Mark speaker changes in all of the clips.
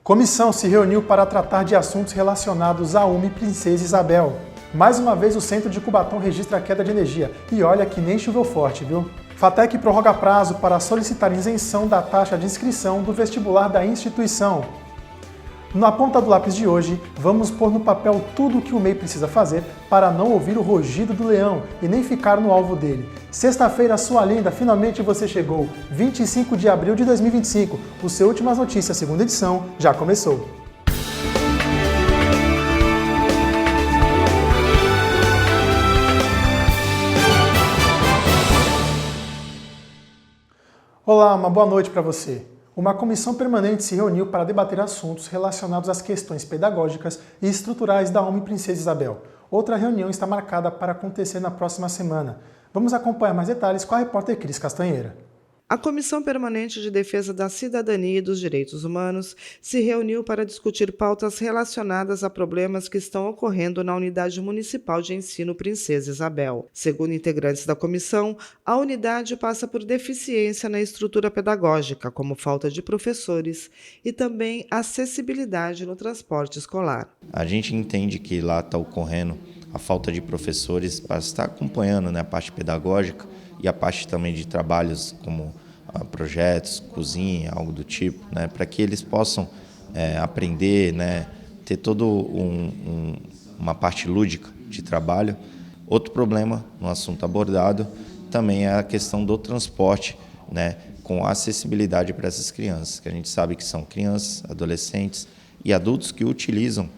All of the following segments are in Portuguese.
Speaker 1: Comissão se reuniu para tratar de assuntos relacionados à UME Princesa Isabel. Mais uma vez o centro de Cubatão registra a queda de energia. E olha que nem choveu forte, viu? FATEC prorroga prazo para solicitar isenção da taxa de inscrição do vestibular da instituição. Na ponta do lápis de hoje, vamos pôr no papel tudo o que o MEI precisa fazer para não ouvir o rugido do leão e nem ficar no alvo dele. Sexta-feira, sua linda, finalmente você chegou. 25 de abril de 2025. O seu Últimas Notícias, segunda edição, já começou. Olá, uma boa noite para você. Uma comissão permanente se reuniu para debater assuntos relacionados às questões pedagógicas e estruturais da UME Princesa Isabel. Outra reunião está marcada para acontecer na próxima semana. Vamos acompanhar mais detalhes com a repórter Cris Castanheira.
Speaker 2: A Comissão Permanente de Defesa da Cidadania e dos Direitos Humanos se reuniu para discutir pautas relacionadas a problemas que estão ocorrendo na Unidade Municipal de Ensino Princesa Isabel. Segundo integrantes da comissão, a unidade passa por deficiência na estrutura pedagógica, como falta de professores, e também acessibilidade no transporte escolar.
Speaker 3: A gente entende que lá está ocorrendo a falta de professores para estar acompanhando, a parte pedagógica e a parte também de trabalhos como projetos, cozinha, algo do tipo, para que eles possam aprender, ter toda uma parte lúdica de trabalho. Outro problema no assunto abordado também é a questão do transporte, com acessibilidade para essas crianças, que a gente sabe que são crianças, adolescentes e adultos que utilizam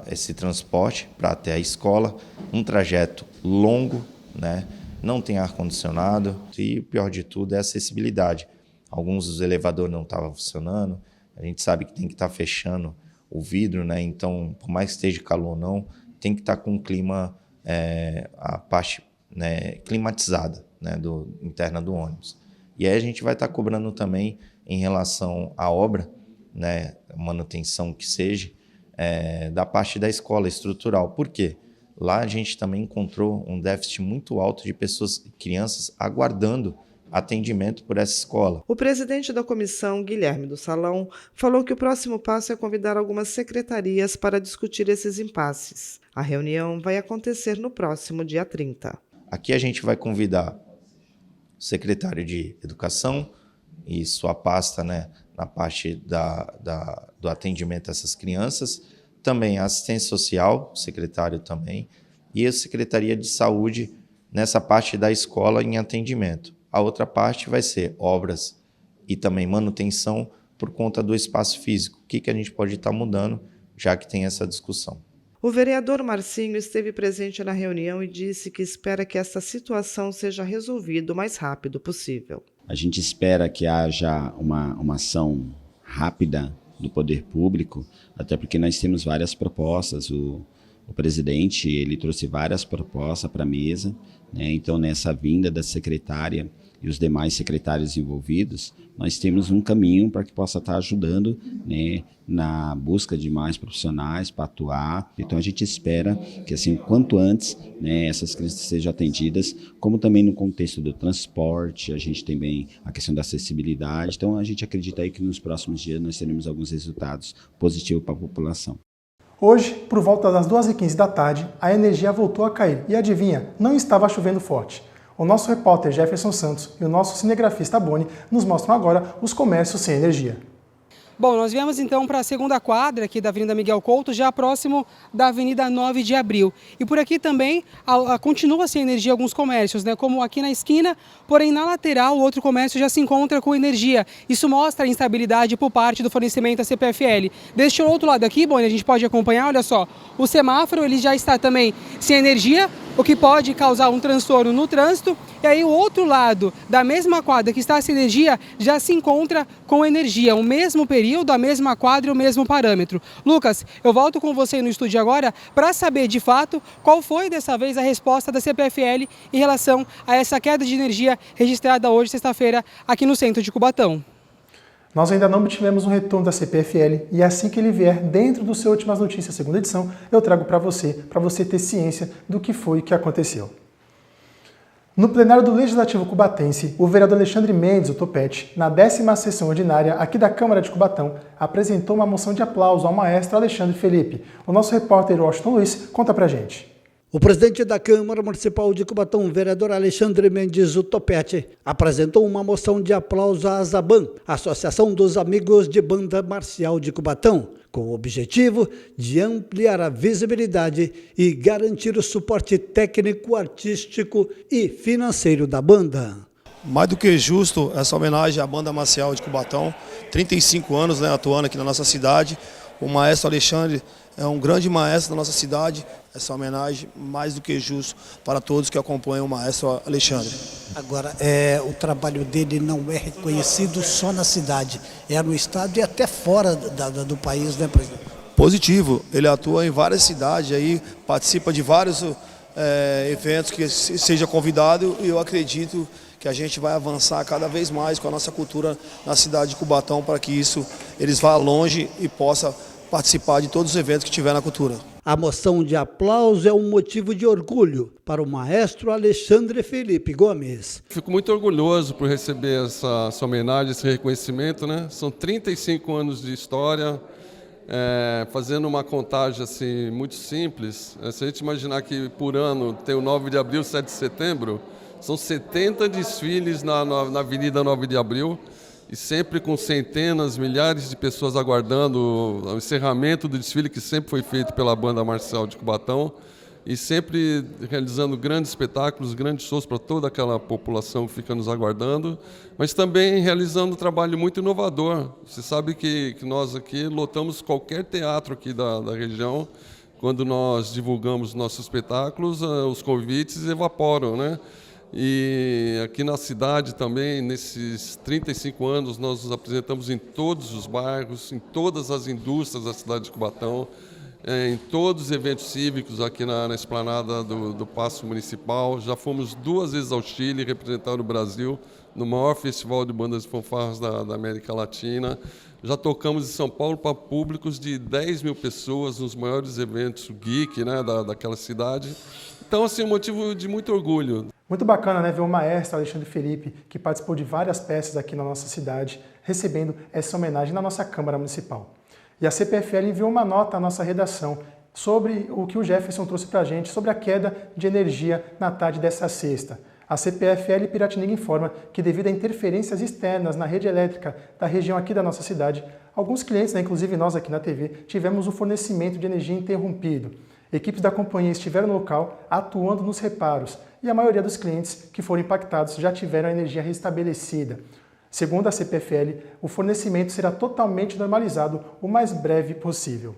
Speaker 3: esse transporte para até a escola, um trajeto longo, não tem ar-condicionado e o pior de tudo é a acessibilidade. Alguns dos elevadores não estavam funcionando, a gente sabe que tem que estar fechando o vidro, então por mais que esteja calor ou não, tem que estar com o clima, a parte climatizada interna do ônibus. E aí a gente vai estar cobrando também em relação à obra, manutenção que seja, da parte da escola estrutural. Por quê? Lá a gente também encontrou um déficit muito alto de crianças aguardando atendimento por essa escola.
Speaker 2: O presidente da comissão, Guilherme do Salão, falou que o próximo passo é convidar algumas secretarias para discutir esses impasses. A reunião vai acontecer no próximo dia 30.
Speaker 3: Aqui a gente vai convidar o secretário de Educação e sua pasta, na parte do atendimento a essas crianças, também a assistência social, o secretário também, e a Secretaria de Saúde nessa parte da escola em atendimento. A outra parte vai ser obras e também manutenção por conta do espaço físico. O que a gente pode estar mudando, já que tem essa discussão.
Speaker 2: O vereador Marcinho esteve presente na reunião e disse que espera que essa situação seja resolvida o mais rápido possível.
Speaker 4: A gente espera que haja uma ação rápida do poder público, até porque nós temos várias propostas. O presidente ele trouxe várias propostas para a mesa, então nessa vinda da secretária e os demais secretários envolvidos, nós temos um caminho para que possa estar ajudando na busca de mais profissionais para atuar. Então a gente espera que assim quanto antes essas crianças sejam atendidas, como também no contexto do transporte, a gente tem bem a questão da acessibilidade. Então a gente acredita aí que nos próximos dias nós teremos alguns resultados positivos para a população.
Speaker 1: Hoje, por volta das 2h15 da tarde, a energia voltou a cair e adivinha, não estava chovendo forte. O nosso repórter Jefferson Santos e o nosso cinegrafista Boni nos mostram agora os comércios sem energia.
Speaker 5: Bom, nós viemos então para a segunda quadra aqui da Avenida Miguel Couto, já próximo da Avenida 9 de Abril. E por aqui também continua sem energia alguns comércios, como aqui na esquina, porém na lateral o outro comércio já se encontra com energia. Isso mostra a instabilidade por parte do fornecimento da CPFL. Deste outro lado aqui, bom, a gente pode acompanhar, olha só, o semáforo ele já está também sem energia, o que pode causar um transtorno no trânsito. E aí o outro lado da mesma quadra que está sem energia já se encontra com energia, o mesmo período, a mesma quadra e o mesmo parâmetro. Lucas, eu volto com você no estúdio agora para saber de fato qual foi dessa vez a resposta da CPFL em relação a essa queda de energia registrada hoje, sexta-feira, aqui no centro de Cubatão.
Speaker 1: Nós ainda não obtivemos um retorno da CPFL e assim que ele vier dentro do seu Últimas Notícias, segunda edição, eu trago para você ter ciência do que foi que aconteceu. No plenário do Legislativo Cubatense, o vereador Alexandre Mendes, o Topete, na 10ª sessão ordinária aqui da Câmara de Cubatão, apresentou uma moção de aplauso ao maestro Alexandre Felipe. O nosso repórter Washington Luiz conta pra gente.
Speaker 6: O presidente da Câmara Municipal de Cubatão, o vereador Alexandre Mendes, o Topete, apresentou uma moção de aplauso à ASABAN, Associação dos Amigos de Banda Marcial de Cubatão, com o objetivo de ampliar a visibilidade e garantir o suporte técnico, artístico e financeiro da banda.
Speaker 7: Mais do que justo essa homenagem à Banda Marcial de Cubatão, 35 anos atuando aqui na nossa cidade. O maestro Alexandre é um grande maestro da nossa cidade. Essa homenagem mais do que justo para todos que acompanham o maestro Alexandre.
Speaker 6: Agora, o trabalho dele não é reconhecido só na cidade, é no estado e até fora do país, né, presidente?
Speaker 7: Positivo, ele atua em várias cidades, aí participa de vários eventos que seja convidado, e eu acredito que a gente vai avançar cada vez mais com a nossa cultura na cidade de Cubatão para que eles vá longe e possa participar de todos os eventos que tiver na cultura.
Speaker 6: A moção de aplauso é um motivo de orgulho para o maestro Alexandre Felipe Gomes.
Speaker 8: Fico muito orgulhoso por receber essa homenagem, esse reconhecimento, né? São 35 anos de história, fazendo uma contagem assim, muito simples. Se a gente imaginar que por ano tem o 9 de abril, 7 de setembro, são 70 desfiles na Avenida 9 de Abril, e sempre com centenas, milhares de pessoas aguardando o encerramento do desfile, que sempre foi feito pela Banda Marcial de Cubatão, e sempre realizando grandes espetáculos, grandes shows para toda aquela população que fica nos aguardando, mas também realizando um trabalho muito inovador. Você sabe que nós aqui lotamos qualquer teatro aqui da região. Quando nós divulgamos nossos espetáculos, os convites evaporam, né? E aqui na cidade também, nesses 35 anos, nós nos apresentamos em todos os bairros, em todas as indústrias da cidade de Cubatão, em todos os eventos cívicos aqui na esplanada do Paço Municipal. Já fomos 2 vezes ao Chile representar o Brasil no maior festival de bandas e fanfarras da América Latina. Já tocamos em São Paulo para públicos de 10 mil pessoas nos maiores eventos geek, né, daquela cidade. Então, assim, um motivo de muito orgulho.
Speaker 1: Muito bacana, né, ver o maestro Alexandre Felipe, que participou de várias peças aqui na nossa cidade, recebendo essa homenagem na nossa Câmara Municipal. E a CPFL enviou uma nota à nossa redação sobre o que o Jefferson trouxe para a gente, sobre a queda de energia na tarde dessa sexta. A CPFL Piratininga informa que, devido a interferências externas na rede elétrica da região aqui da nossa cidade, alguns clientes, inclusive nós aqui na TV, tivemos o fornecimento de energia interrompido. Equipes da companhia estiveram no local atuando nos reparos, e a maioria dos clientes que foram impactados já tiveram a energia restabelecida. Segundo a CPFL, o fornecimento será totalmente normalizado o mais breve possível.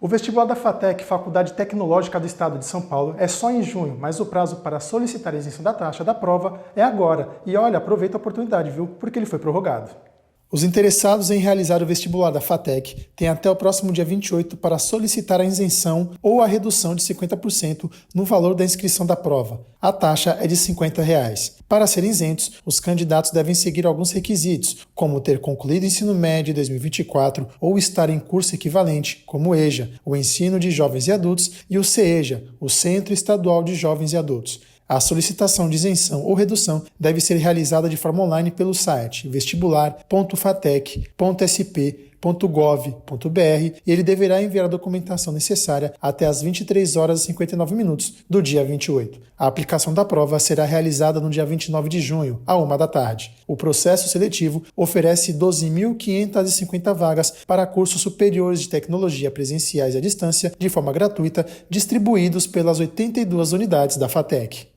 Speaker 1: O vestibular da FATEC, Faculdade Tecnológica do Estado de São Paulo, é só em junho, mas o prazo para solicitar a isenção da taxa da prova é agora. E olha, aproveita a oportunidade, viu? Porque ele foi prorrogado. Os interessados em realizar o vestibular da FATEC têm até o próximo dia 28 para solicitar a isenção ou a redução de 50% no valor da inscrição da prova. A taxa é de R$ 50. Para serem isentos, os candidatos devem seguir alguns requisitos, como ter concluído o ensino médio em 2024 ou estar em curso equivalente, como o EJA, o Ensino de Jovens e Adultos, e o CEJA, o Centro Estadual de Jovens e Adultos. A solicitação de isenção ou redução deve ser realizada de forma online pelo site vestibular.fatec.sp.gov.br e ele deverá enviar a documentação necessária até às 23h59 do dia 28. A aplicação da prova será realizada no dia 29 de junho, à 13h. O processo seletivo oferece 12.550 vagas para cursos superiores de tecnologia presenciais e à distância, de forma gratuita, distribuídos pelas 82 unidades da FATEC.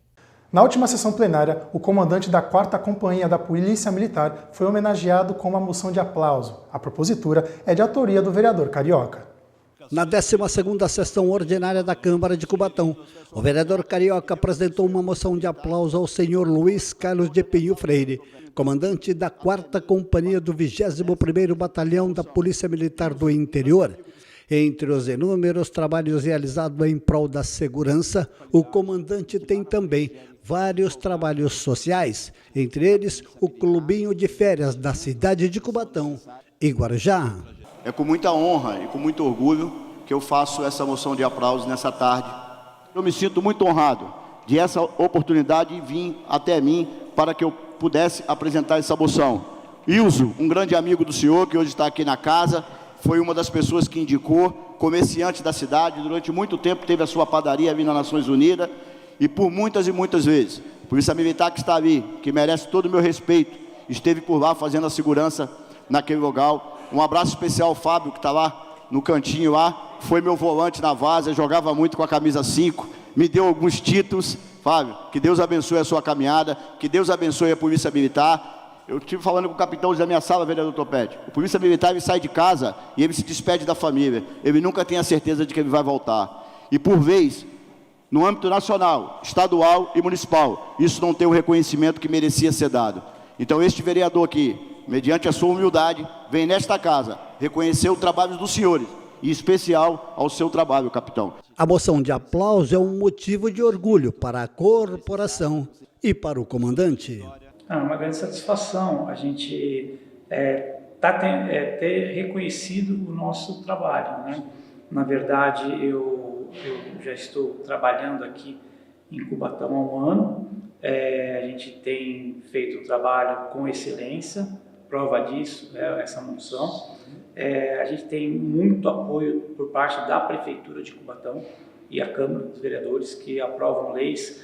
Speaker 1: Na última sessão plenária, o comandante da 4ª Companhia da Polícia Militar foi homenageado com uma moção de aplauso. A propositura é de autoria do vereador Carioca.
Speaker 6: Na 12ª sessão ordinária da Câmara de Cubatão, o vereador Carioca apresentou uma moção de aplauso ao senhor Luiz Carlos de Pinho Freire, comandante da 4ª Companhia do 21º Batalhão da Polícia Militar do Interior. Entre os inúmeros trabalhos realizados em prol da segurança, o comandante tem também vários trabalhos sociais, entre eles o Clubinho de Férias da cidade de Cubatão e Guarujá.
Speaker 9: É com muita honra e com muito orgulho que eu faço essa moção de aplauso nessa tarde. Eu me sinto muito honrado de essa oportunidade vir até mim para que eu pudesse apresentar essa moção. Ilso, um grande amigo do senhor, que hoje está aqui na casa, foi uma das pessoas que indicou, comerciante da cidade, durante muito tempo teve a sua padaria ali nas Nações Unidas, e por muitas e muitas vezes, a Polícia Militar que está ali, que merece todo o meu respeito, esteve por lá fazendo a segurança naquele local. Um abraço especial ao Fábio, que está lá no cantinho lá, foi meu volante na várzea, jogava muito com a camisa 5, me deu alguns títulos. Fábio, que Deus abençoe a sua caminhada, que Deus abençoe a Polícia Militar. Eu estive falando com o capitão da minha sala, vereador Topete. O Polícia Militar, ele sai de casa e ele se despede da família. Ele nunca tem a certeza de que ele vai voltar. E por vez, no âmbito nacional, estadual e municipal, isso não tem o reconhecimento que merecia ser dado. Então este vereador aqui, mediante a sua humildade, vem nesta casa reconhecer o trabalho dos senhores, e em especial ao seu trabalho, capitão.
Speaker 6: A moção de aplauso é um motivo de orgulho para a corporação e para o comandante.
Speaker 10: É uma grande satisfação a gente ter reconhecido o nosso trabalho, né? Na verdade, eu já estou trabalhando aqui em Cubatão há um ano. A gente tem feito o trabalho com excelência, prova disso é essa moção. A gente tem muito apoio por parte da Prefeitura de Cubatão e a Câmara dos Vereadores, que aprovam leis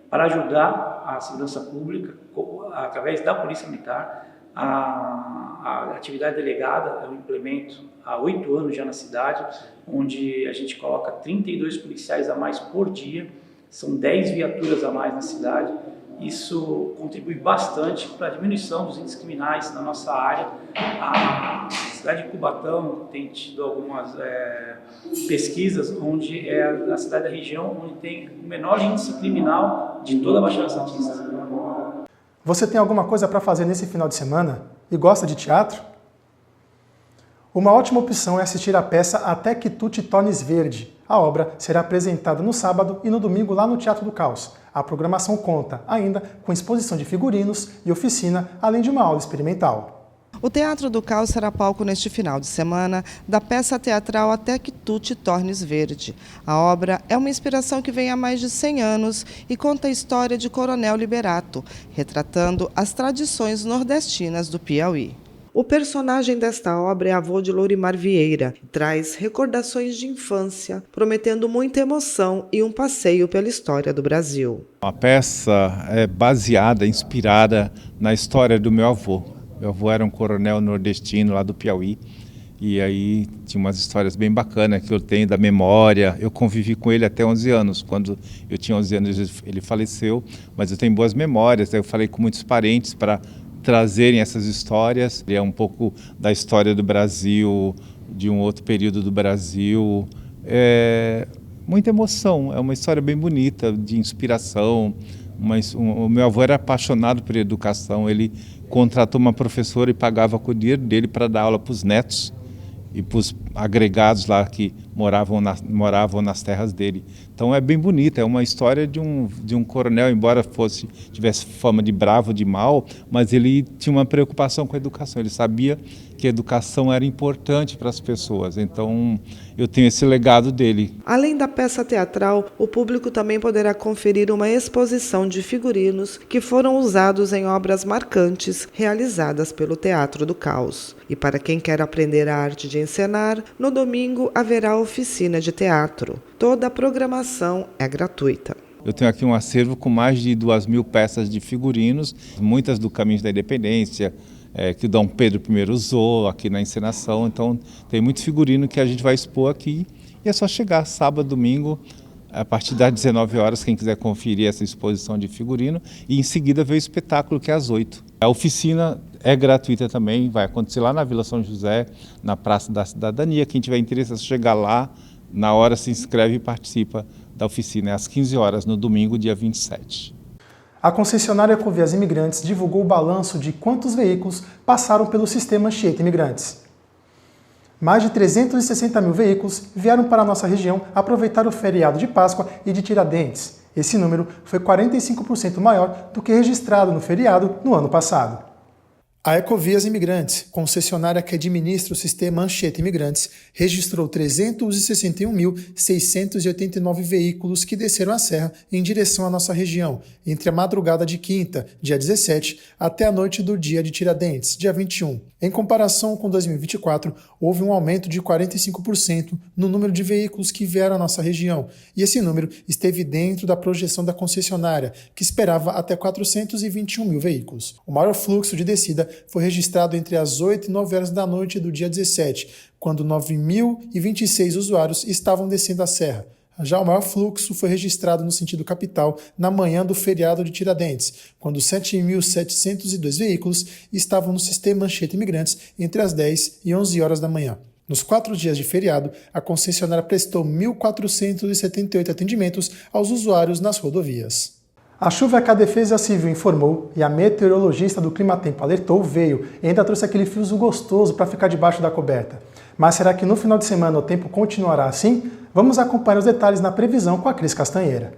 Speaker 10: para ajudar a segurança pública, através da Polícia Militar. A atividade delegada eu implemento há 8 anos já na cidade, onde a gente coloca 32 policiais a mais por dia, são 10 viaturas a mais na cidade. Isso contribui bastante para a diminuição dos índices criminais na nossa área. A cidade de Cubatão tem tido algumas pesquisas onde é a cidade da região onde tem o menor índice criminal de toda a Baixada Santista.
Speaker 1: Você tem alguma coisa para fazer nesse final de semana e gosta de teatro? Uma ótima opção é assistir a peça Até que Tu Te Tornes Verde. A obra será apresentada no sábado e no domingo lá no Teatro do Caos. A programação conta ainda com exposição de figurinos e oficina, além de uma aula experimental.
Speaker 2: O Teatro do Caos será palco neste final de semana da peça teatral Até que Tu Te Tornes Verde. A obra é uma inspiração que vem há mais de 100 anos e conta a história de Coronel Liberato, retratando as tradições nordestinas do Piauí. O personagem desta obra é avô de Lourimar Vieira, que traz recordações de infância, prometendo muita emoção e um passeio pela história do Brasil.
Speaker 11: A peça é baseada, inspirada na história do meu avô. Meu avô era um coronel nordestino lá do Piauí, e aí tinha umas histórias bem bacanas que eu tenho da memória. Eu convivi com ele até 11 anos. Quando eu tinha 11 anos ele faleceu, mas eu tenho boas memórias. Eu falei com muitos parentes para trazerem essas histórias. É um pouco da história do Brasil, de um outro período do Brasil. É muita emoção, é uma história bem bonita, de inspiração. O meu avô era apaixonado por educação, ele contratou uma professora e pagava com o dinheiro dele para dar aula para os netos e para os agregados lá que moravam nas terras dele. Então é bem bonita, é uma história de um coronel, embora tivesse fama de bravo, de mal, mas ele tinha uma preocupação com a educação, ele sabia que a educação era importante para as pessoas, então eu tenho esse legado dele.
Speaker 2: Além da peça teatral, o público também poderá conferir uma exposição de figurinos que foram usados em obras marcantes realizadas pelo Teatro do Caos. E para quem quer aprender a arte de encenar, no domingo haverá oficina de teatro. Toda a programação é gratuita.
Speaker 11: Eu tenho aqui um acervo com mais de 2.000 peças de figurinos, muitas do Caminho da Independência, que o Dom Pedro I usou aqui na encenação. Então tem muito figurino que a gente vai expor aqui e é só chegar sábado, domingo, a partir das 19 horas, quem quiser conferir essa exposição de figurino, e em seguida ver o espetáculo, que é às 8. A oficina é gratuita também, vai acontecer lá na Vila São José, na Praça da Cidadania. Quem tiver interesse é chegar lá, na hora se inscreve e participa da oficina. É às 15 horas, no domingo, dia 27.
Speaker 1: A concessionária Ecovias Imigrantes divulgou o balanço de quantos veículos passaram pelo sistema Anchieta Imigrantes. Mais de 360 mil veículos vieram para a nossa região aproveitar o feriado de Páscoa e de Tiradentes. Esse número foi 45% maior do que registrado no feriado no ano passado. A Ecovias Imigrantes, concessionária que administra o sistema Anchieta Imigrantes, registrou 361.689 veículos que desceram a serra em direção à nossa região, entre a madrugada de quinta, dia 17, até a noite do dia de Tiradentes, dia 21. Em comparação com 2024, houve um aumento de 45% no número de veículos que vieram à nossa região, e esse número esteve dentro da projeção da concessionária, que esperava até 421 mil veículos. O maior fluxo de descida foi registrado entre as 8 e 9 horas da noite do dia 17, quando 9.026 usuários estavam descendo a serra. Já o maior fluxo foi registrado no sentido capital na manhã do feriado de Tiradentes, quando 7.702 veículos estavam no sistema Anchieta Imigrantes entre as 10 e 11 horas da manhã. Nos 4 dias de feriado, a concessionária prestou 1.478 atendimentos aos usuários nas rodovias. A chuva que a Defesa Civil informou e a meteorologista do Climatempo alertou veio e ainda trouxe aquele friozo gostoso para ficar debaixo da coberta. Mas será que no final de semana o tempo continuará assim? Vamos acompanhar os detalhes na previsão com a Cris Castanheira.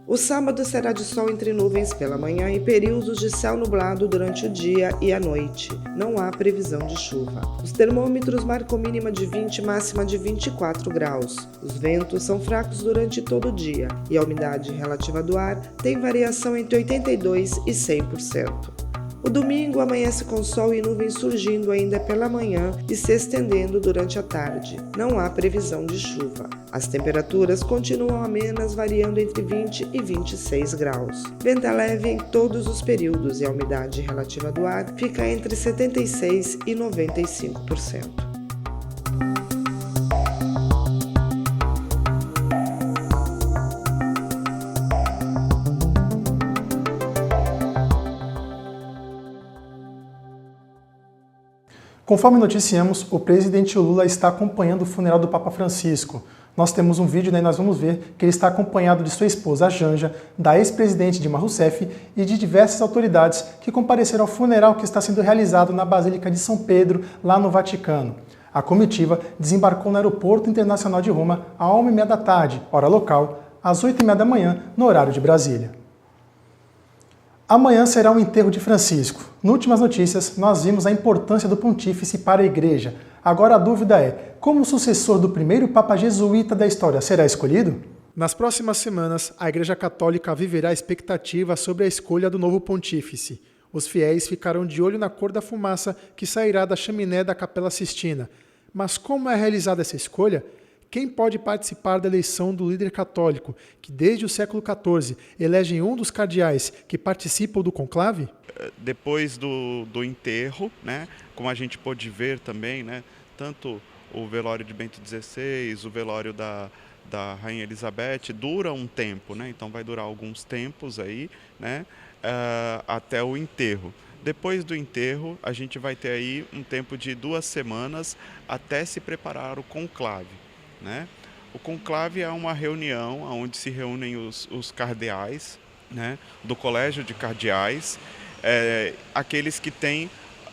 Speaker 2: O sábado será de sol entre nuvens pela manhã e períodos de céu nublado durante o dia e a noite. Não há previsão de chuva. Os termômetros marcam mínima de 20 e máxima de 24 graus. Os ventos são fracos durante todo o dia e a umidade relativa do ar tem variação entre 82% e 100%. O domingo amanhece com sol e nuvens surgindo ainda pela manhã e se estendendo durante a tarde. Não há previsão de chuva. As temperaturas continuam amenas, variando entre 20 e 26 graus. Vento leve em todos os períodos e a umidade relativa do ar fica entre 76% e 95%.
Speaker 1: Conforme noticiamos, o presidente Lula está acompanhando o funeral do Papa Francisco. Nós temos um vídeo, né, e nós vamos ver que ele está acompanhado de sua esposa Janja, da ex-presidente Dilma Rousseff e de diversas autoridades que compareceram ao funeral que está sendo realizado na Basílica de São Pedro, lá no Vaticano. A comitiva desembarcou no Aeroporto Internacional de Roma às 1h30 da tarde, hora local, às 8h30 da manhã, no horário de Brasília. Amanhã será o enterro de Francisco. Nas últimas notícias, nós vimos a importância do pontífice para a Igreja. Agora a dúvida é, como o sucessor do primeiro Papa jesuíta da história será escolhido? Nas próximas semanas, a Igreja Católica viverá a expectativa sobre a escolha do novo pontífice. Os fiéis ficarão de olho na cor da fumaça que sairá da chaminé da Capela Sistina. Mas como é realizada essa escolha? Quem pode participar da eleição do líder católico, que desde o século XIV elege um dos cardeais que participam do conclave?
Speaker 12: Depois do enterro, né, como a gente pôde ver também, né, tanto o velório de Bento XVI, o velório da Rainha Elizabeth, dura um tempo, né, então vai durar alguns tempos aí, né, até o enterro. Depois do enterro, a gente vai ter aí um tempo de 2 semanas até se preparar o conclave. Né? O conclave é uma reunião onde se reúnem os cardeais, né, do Colégio de Cardeais, aqueles que têm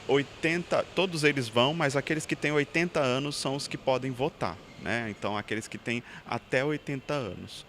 Speaker 12: 80, todos eles vão, mas aqueles que têm 80 anos são os que podem votar, né? Então aqueles que têm até 80 anos.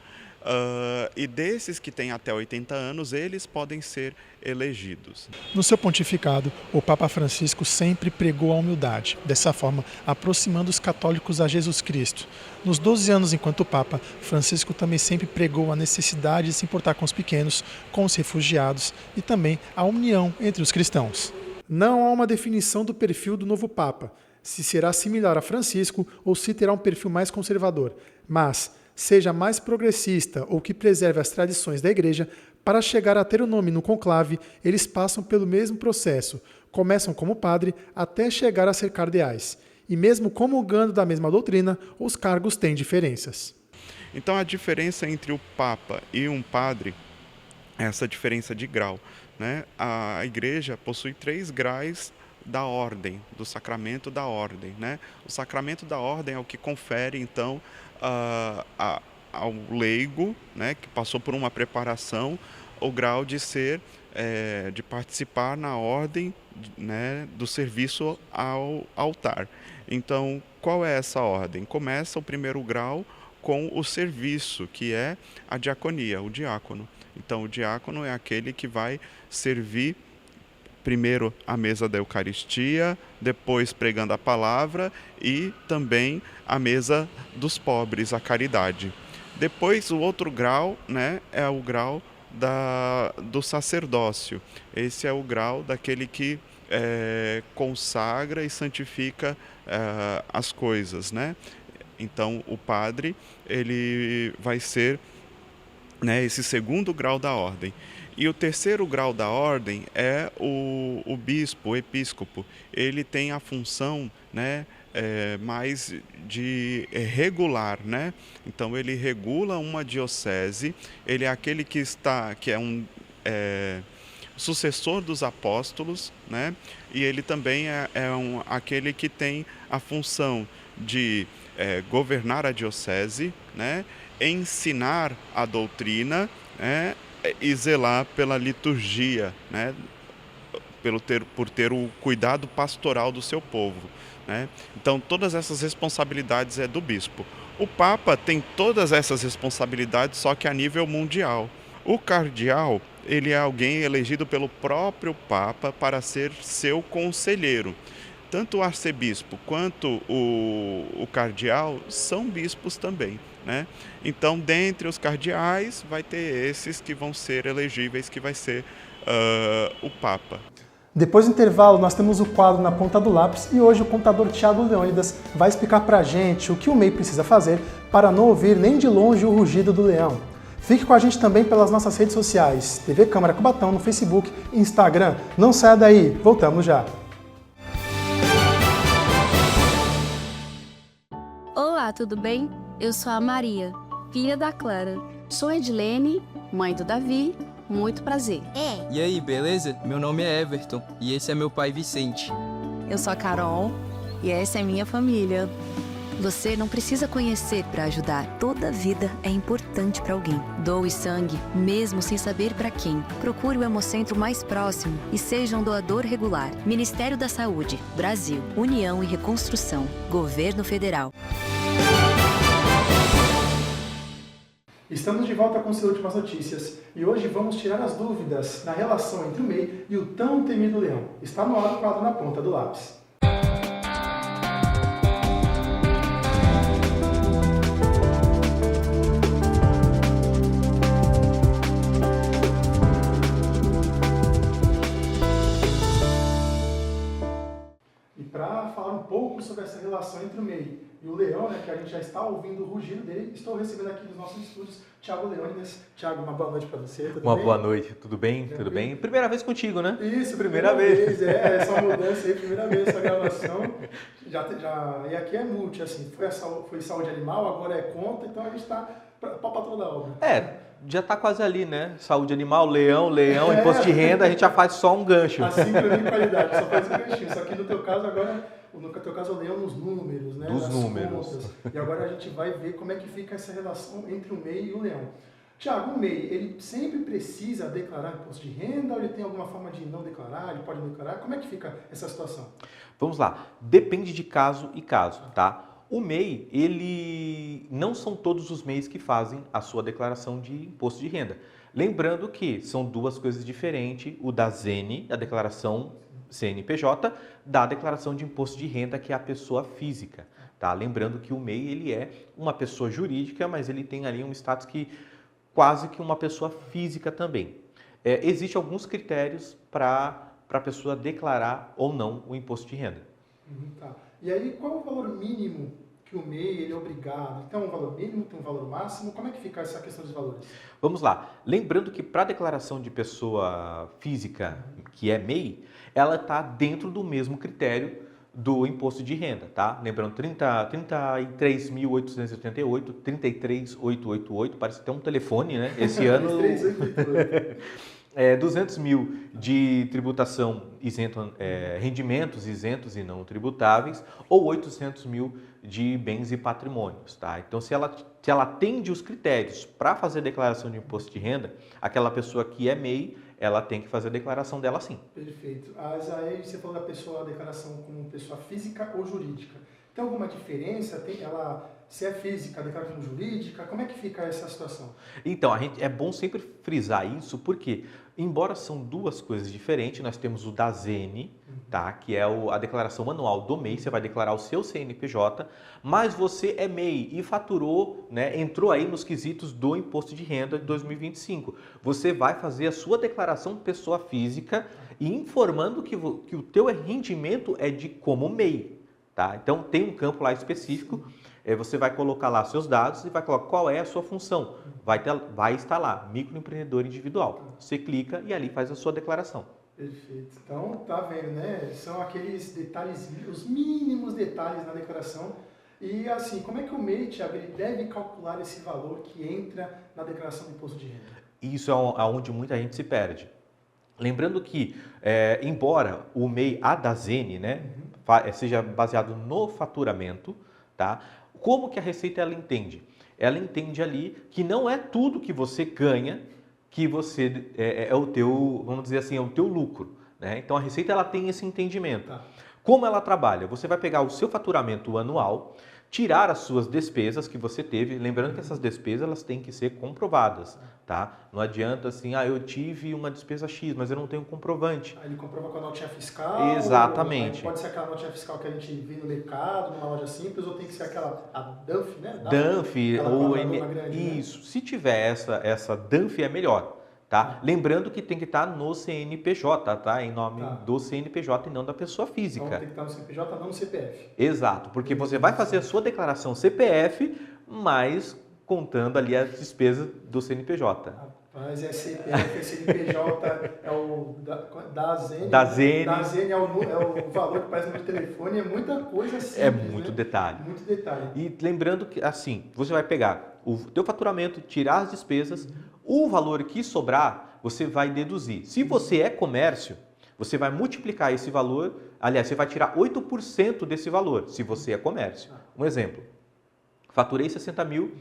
Speaker 12: E desses que têm até 80 anos, eles podem ser elegidos.
Speaker 1: No seu pontificado, o Papa Francisco sempre pregou a humildade, dessa forma aproximando os católicos a Jesus Cristo. Nos 12 anos enquanto Papa, Francisco também sempre pregou a necessidade de se importar com os pequenos, com os refugiados e também a união entre os cristãos. Não há uma definição do perfil do novo Papa, se será similar a Francisco ou se terá um perfil mais conservador, mas seja mais progressista ou que preserve as tradições da Igreja, para chegar a ter o nome no conclave, eles passam pelo mesmo processo. Começam como padre até chegar a ser cardeais. E mesmo comulgando da mesma doutrina, os cargos têm diferenças.
Speaker 12: Então a diferença entre o Papa e um padre é essa diferença de grau, né? A Igreja possui 3 graus da ordem, do sacramento da ordem, né? O sacramento da ordem é o que confere, então, ao leigo, né, que passou por uma preparação, o grau de de participar na ordem, né, do serviço ao altar. Então, qual é essa ordem? Começa o primeiro grau com o serviço, que é a diaconia, o diácono. Então, o diácono é aquele que vai servir primeiro a mesa da Eucaristia, depois pregando a palavra e também a mesa dos pobres, a caridade. Depois, o outro grau, né, é o grau do sacerdócio. Esse é o grau daquele que consagra e santifica as coisas, né? Então, o padre, ele vai ser, né, esse segundo grau da ordem. E o terceiro grau da ordem é o bispo, o episcopo. Ele tem a função, né, mais de regular, né? Então, ele regula uma diocese, ele é aquele que é um sucessor dos apóstolos, né? E ele também aquele que tem a função de governar a diocese, né? Ensinar a doutrina, né? E zelar pela liturgia, né? Por ter o cuidado pastoral do seu povo, né? Então, todas essas responsabilidades é do bispo. O Papa tem todas essas responsabilidades, só que a nível mundial. O cardeal, ele é alguém elegido pelo próprio Papa para ser seu conselheiro. Tanto o arcebispo quanto o cardeal são bispos também, né? Então, dentre os cardeais, vai ter esses que vão ser elegíveis, que vai ser o Papa.
Speaker 1: Depois do intervalo, nós temos o quadro Na Ponta do Lápis e hoje o contador Thiago Leônidas vai explicar pra gente o que o MEI precisa fazer para não ouvir nem de longe o rugido do leão. Fique com a gente também pelas nossas redes sociais, TV Câmara Cubatão no Facebook e Instagram. Não saia daí, voltamos já.
Speaker 13: Olá, tudo bem? Eu sou a Maria, filha da Clara. Sou a Edilene, mãe do Davi. Muito prazer.
Speaker 14: E aí, beleza? Meu nome é Everton e esse é meu pai Vicente.
Speaker 15: Eu sou a Carol e essa é minha família. Você não precisa conhecer para ajudar. Toda vida é importante para alguém. Doe sangue, mesmo sem saber para quem. Procure o Hemocentro mais próximo e seja um doador regular. Ministério da Saúde, Brasil, União e Reconstrução, Governo Federal.
Speaker 1: Estamos de volta com as últimas notícias e hoje vamos tirar as dúvidas na relação entre o MEI e o tão temido leão. Está no ar o quadro Na Ponta do Lápis. E para falar um pouco sobre essa relação entre o MEI e o leão, né, que a gente já está ouvindo o rugido dele, estou recebendo aqui nos nossos estúdios Thiago Leônidas. Thiago, uma boa noite para você.
Speaker 16: Uma boa noite, tudo bem? Tudo bem? Primeira vez contigo, né?
Speaker 1: Isso, primeira vez. Essa mudança aí, primeira vez, essa gravação. E aqui é multi, assim, foi saúde animal, agora é conta, então a gente está para toda a obra.
Speaker 16: Já está quase ali, né? Saúde animal, leão, imposto de renda, a gente já faz só um gancho.
Speaker 1: Assim para mim, qualidade, só faz um ganchinho. Só que no teu caso agora... No teu caso, eu leio nos números, né?
Speaker 16: Dos
Speaker 1: nas
Speaker 16: números.
Speaker 1: Contas. E agora a gente vai ver como é que fica essa relação entre o MEI e o leão. Tiago, o MEI, ele sempre precisa declarar imposto de renda ou ele tem alguma forma de não declarar? Ele pode não declarar? Como é que fica essa situação?
Speaker 16: Vamos lá. Depende de caso e caso, tá? O MEI, ele não são todos os MEIs que fazem a sua declaração de imposto de renda. Lembrando que são duas coisas diferentes, o da ZENE, a declaração CNPJ, da declaração de imposto de renda, que é a pessoa física, tá? Lembrando que o MEI, ele é uma pessoa jurídica, mas ele tem ali um status que quase que uma pessoa física também. Existem alguns critérios para a pessoa declarar ou não o imposto de renda.
Speaker 1: Tá. E aí, qual é o valor mínimo que o MEI ele é obrigado? Tem um valor mínimo, tem um valor máximo? Como é que fica essa questão dos valores?
Speaker 16: Vamos lá. Lembrando que para a declaração de pessoa física, que é MEI, ela está dentro do mesmo critério do imposto de renda, tá? Lembrando, 33.888, 33.888, parece até um telefone, né? Esse ano... 200 mil de tributação isento, rendimentos isentos e não tributáveis, ou 800 mil de bens e patrimônios, tá? Então, se ela atende os critérios para fazer a declaração de imposto de renda, aquela pessoa que é MEI, ela tem que fazer a declaração dela sim.
Speaker 1: Perfeito. Mas aí você falou da pessoa, a declaração como pessoa física ou jurídica. Tem alguma diferença? Se é física, declara como jurídica? Como é que fica essa situação?
Speaker 16: Então, é bom sempre frisar isso, porque, embora são duas coisas diferentes, nós temos o DAZN, tá? Que é a declaração anual do MEI, você vai declarar o seu CNPJ, mas você é MEI e faturou, né, entrou aí nos quesitos do Imposto de Renda de 2025. Você vai fazer a sua declaração pessoa física e informando que o teu rendimento é de como MEI, tá? Então, tem um campo lá específico. Você vai colocar lá seus dados e vai colocar qual é a sua função. Vai estar lá, microempreendedor individual. Você clica e ali faz a sua declaração.
Speaker 1: Perfeito. Então, tá vendo, né? São aqueles detalhes, os mínimos detalhes na declaração. E assim, como é que o MEI, Thiago, ele deve calcular esse valor que entra na declaração do imposto de renda?
Speaker 16: Isso é onde muita gente se perde. Lembrando que, embora o MEI ADAZN, né, seja baseado no faturamento, tá? Como que a Receita ela entende? Ela entende ali que não é tudo que você ganha que você é o teu, vamos dizer assim, é o teu lucro, né? Então a Receita ela tem esse entendimento.
Speaker 1: Tá.
Speaker 16: Como ela trabalha? Você vai pegar o seu faturamento anual, tirar as suas despesas que você teve, lembrando que essas despesas elas têm que ser comprovadas, tá? Não adianta assim, eu tive uma despesa X, mas eu não tenho comprovante.
Speaker 1: Ele comprova com a notinha fiscal?
Speaker 16: Exatamente.
Speaker 1: Pode ser aquela notinha fiscal que a gente vê no mercado, numa loja simples, ou tem que ser a DANF, né?
Speaker 16: DANF ou
Speaker 1: grande,
Speaker 16: isso. Né? Se tiver essa DANF é melhor. Tá? Lembrando que tem que estar no CNPJ, tá? Em nome do CNPJ e não da pessoa física.
Speaker 1: Então tem que estar no CNPJ, não no CPF.
Speaker 16: Exato, porque você vai fazer a sua declaração CPF, mas contando ali as despesas do CNPJ.
Speaker 1: Rapaz, é CPF, é CNPJ, é o DAZN.
Speaker 16: DAZN.
Speaker 1: DAZN é o valor que parece no telefone, é muita coisa simples,
Speaker 16: é muito, né? Detalhe.
Speaker 1: Muito detalhe.
Speaker 16: E lembrando que, assim, você vai pegar o teu faturamento, tirar as despesas, o valor que sobrar, você vai deduzir. Se você é comércio, você vai multiplicar esse valor, aliás, você vai tirar 8% desse valor, se você é comércio. Um exemplo, faturei 60 mil,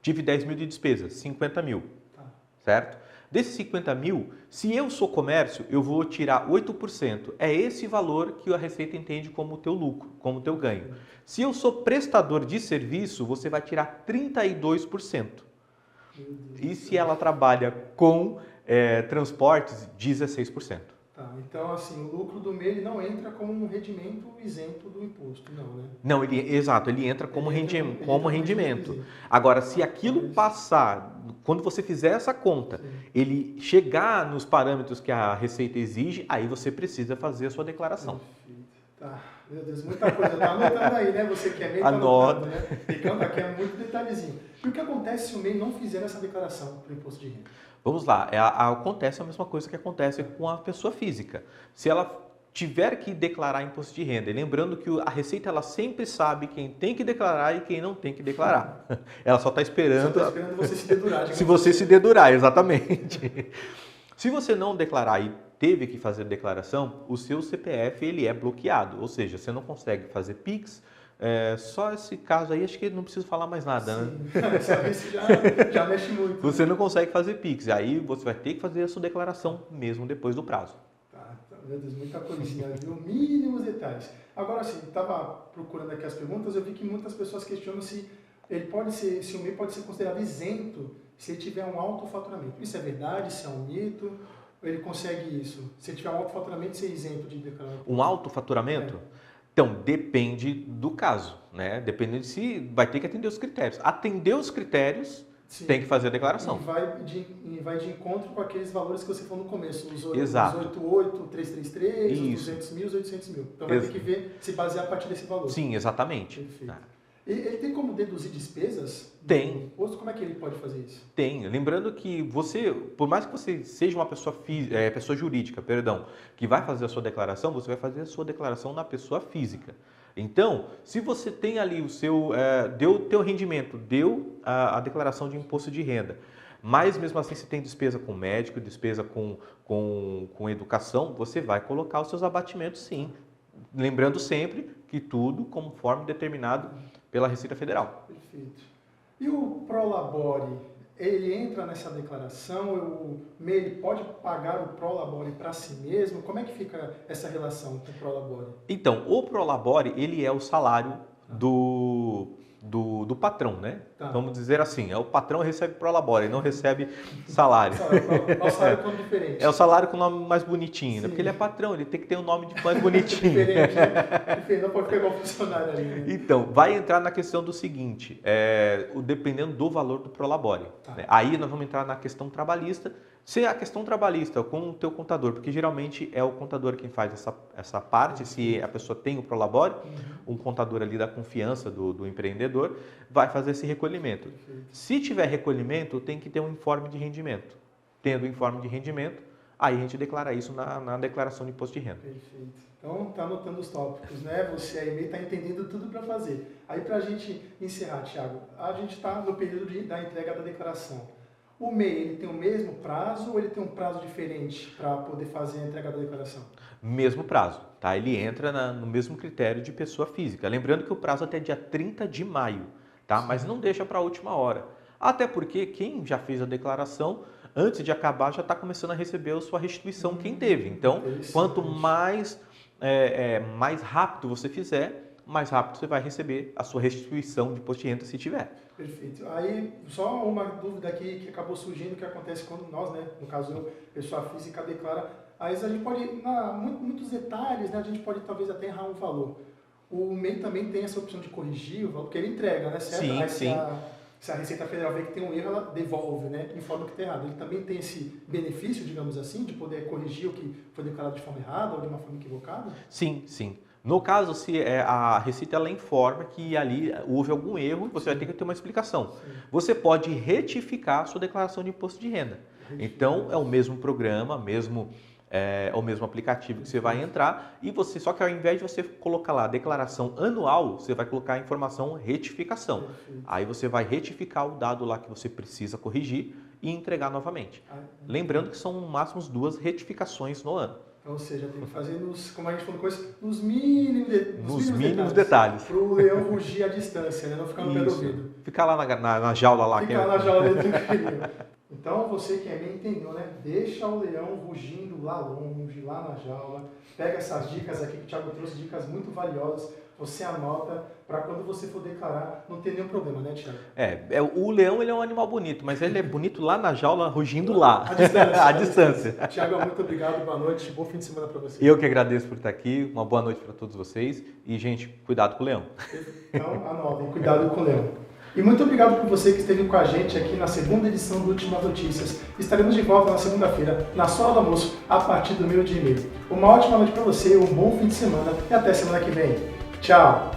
Speaker 16: tive 10 mil de despesas, 50 mil, certo? Desses 50 mil, se eu sou comércio, eu vou tirar 8%. É esse valor que a Receita entende como o teu lucro, como o teu ganho. Se eu sou prestador de serviço, você vai tirar 32%. E se ela trabalha com transportes, 16%.
Speaker 1: Tá, então assim, o lucro do MEI não entra como um rendimento isento do imposto, não, né?
Speaker 16: Não, exato, ele entra como rendimento. Agora, se aquilo passar, quando você fizer essa conta, ele chegar nos parâmetros que a Receita exige, aí você precisa fazer a sua declaração.
Speaker 1: Tá, meu Deus, muita coisa. Tá anotando aí, né? Você que é MEI, tá
Speaker 16: anotando,
Speaker 1: né? Ficando aqui é muito detalhezinho. E o que acontece se o MEI não fizer essa declaração para o imposto de renda?
Speaker 16: Vamos lá, acontece a mesma coisa que acontece com a pessoa física. Se ela tiver que declarar imposto de renda, e lembrando que a Receita ela sempre sabe quem tem que declarar e quem não tem que declarar. Ela só está esperando...
Speaker 1: Só está esperando você se dedurar.
Speaker 16: Se você se dedurar, exatamente. Se você não declarar e teve que fazer declaração, o seu CPF ele é bloqueado, ou seja, você não consegue fazer PIX. Só esse caso aí, acho que não preciso falar mais nada,
Speaker 1: sim, né? Esse já mexe muito.
Speaker 16: Você não consegue fazer PIX, aí você vai ter que fazer a sua declaração mesmo depois do prazo.
Speaker 1: Tá, meu Deus, muita coisinha, viu? Mínimos detalhes. Agora sim, estava procurando aqui as perguntas, eu vi que muitas pessoas questionam se o MEI pode ser considerado isento se ele tiver um alto faturamento. Isso é verdade? Isso é um mito? Ou ele consegue isso? Se ele tiver um alto faturamento, ser isento de declarar?
Speaker 16: Um alto faturamento? Então, depende do caso, né? Dependendo se vai ter que atender os critérios. Atender os critérios, sim, tem que fazer a declaração.
Speaker 1: E vai de encontro com aqueles valores que você falou no começo, os
Speaker 16: 88,
Speaker 1: 333, os 200 mil, os 800 mil. Então vai ter que ver, se basear a partir desse valor.
Speaker 16: Sim, exatamente.
Speaker 1: Perfeito. Ele tem como deduzir despesas?
Speaker 16: Tem.
Speaker 1: Como é que ele pode fazer isso?
Speaker 16: Tem. Lembrando que você, por mais que você seja uma pessoa jurídica, que vai fazer a sua declaração, você vai fazer a sua declaração na pessoa física. Então, se você tem ali o seu, deu o teu rendimento, deu a declaração de imposto de renda, mas mesmo assim você tem despesa com médico, despesa com educação, você vai colocar os seus abatimentos sim. Lembrando sempre que tudo conforme determinado pela Receita Federal.
Speaker 1: Perfeito. E o Prolabore, ele entra nessa declaração? O MEI pode pagar o Prolabore para si mesmo? Como é que fica essa relação com o Prolabore?
Speaker 16: Então, o Prolabore, ele é o salário do patrão, né?
Speaker 1: Tá.
Speaker 16: Vamos dizer assim, o patrão recebe prolabore e não recebe salário.
Speaker 1: É o salário com nome diferente.
Speaker 16: É o salário com o nome mais bonitinho, né? Porque ele é patrão, ele tem que ter um nome mais bonitinho.
Speaker 1: Diferente, né? Diferente, não pode ficar igual funcionário ali, né?
Speaker 16: Então, vai entrar na questão do seguinte, dependendo do valor do prolabore.
Speaker 1: Tá.
Speaker 16: Né? Aí nós vamos entrar na questão trabalhista. Se a questão trabalhista com o teu contador, porque geralmente é o contador quem faz essa parte, se a pessoa tem o prolabore, um contador ali da confiança do empreendedor, vai fazer esse recolhimento. Se tiver recolhimento, tem que ter um informe de rendimento. Tendo o informe de rendimento, aí a gente declara isso na declaração de imposto de renda.
Speaker 1: Perfeito. Então, tá anotando os tópicos, né? Você aí está entendendo tudo para fazer. Aí, para a gente encerrar, Thiago, a gente está no período da entrega da declaração. O MEI, ele tem o mesmo prazo ou ele tem um prazo diferente para poder fazer a entrega da declaração?
Speaker 16: Mesmo prazo, tá? Ele entra no mesmo critério de pessoa física. Lembrando que o prazo é até dia 30 de maio, tá? Mas não deixa para a última hora. Até porque quem já fez a declaração, antes de acabar, já está começando a receber a sua restituição, quem teve. Então, quanto mais rápido você fizer, mais rápido você vai receber a sua restituição de imposto de renda se tiver.
Speaker 1: Perfeito. Aí, só uma dúvida aqui que acabou surgindo, que acontece quando nós, né, no caso eu, pessoa física, declara, aí a gente pode, muitos detalhes, né, a gente pode talvez até errar um valor. O MEI também tem essa opção de corrigir o valor, porque ele entrega, né, certo?
Speaker 16: Sim,
Speaker 1: aí,
Speaker 16: sim.
Speaker 1: Se a Receita Federal vê que tem um erro, ela devolve, né, informa que está errado. Ele também tem esse benefício, digamos assim, de poder corrigir o que foi declarado de forma errada ou de uma forma equivocada?
Speaker 16: Sim, sim. No caso, se a Receita ela informa que ali houve algum erro, você vai ter que ter uma explicação. Sim. Você pode retificar a sua declaração de imposto de renda. Então, é o mesmo programa, é o mesmo aplicativo que você vai entrar e só que ao invés de você colocar lá a declaração anual, você vai colocar a informação retificação. Perfeito. Aí você vai retificar o dado lá que você precisa corrigir e entregar novamente. Lembrando que são no máximo 2 retificações no ano.
Speaker 1: Ou seja, tem que fazer, como a gente falou, nos mínimos
Speaker 16: detalhes.
Speaker 1: Para o leão rugir à distância, né? Não ficar no pé do ouvido.
Speaker 16: Ficar lá na jaula lá.
Speaker 1: Ficar na jaula dentro do querido. Então, você que é meio entendeu, né? Deixa o leão rugindo lá longe, lá na jaula. Pega essas dicas aqui que o Thiago trouxe, dicas muito valiosas. Você anota para quando você for declarar não ter nenhum problema, né, Thiago?
Speaker 16: O leão ele é um animal bonito, mas ele é bonito lá na jaula, rugindo lá.
Speaker 1: À distância. Thiago, muito obrigado, boa noite, bom fim de semana para você.
Speaker 16: Eu que agradeço por estar aqui, uma boa noite para todos vocês e, gente, cuidado com o leão.
Speaker 1: Então, anotem, cuidado com o leão. E muito obrigado por você que esteve com a gente aqui na segunda edição do Últimas Notícias. Estaremos de volta na segunda-feira, na sua hora do almoço, a partir do 12h30. Uma ótima noite para você, um bom fim de semana e até semana que vem. Tchau!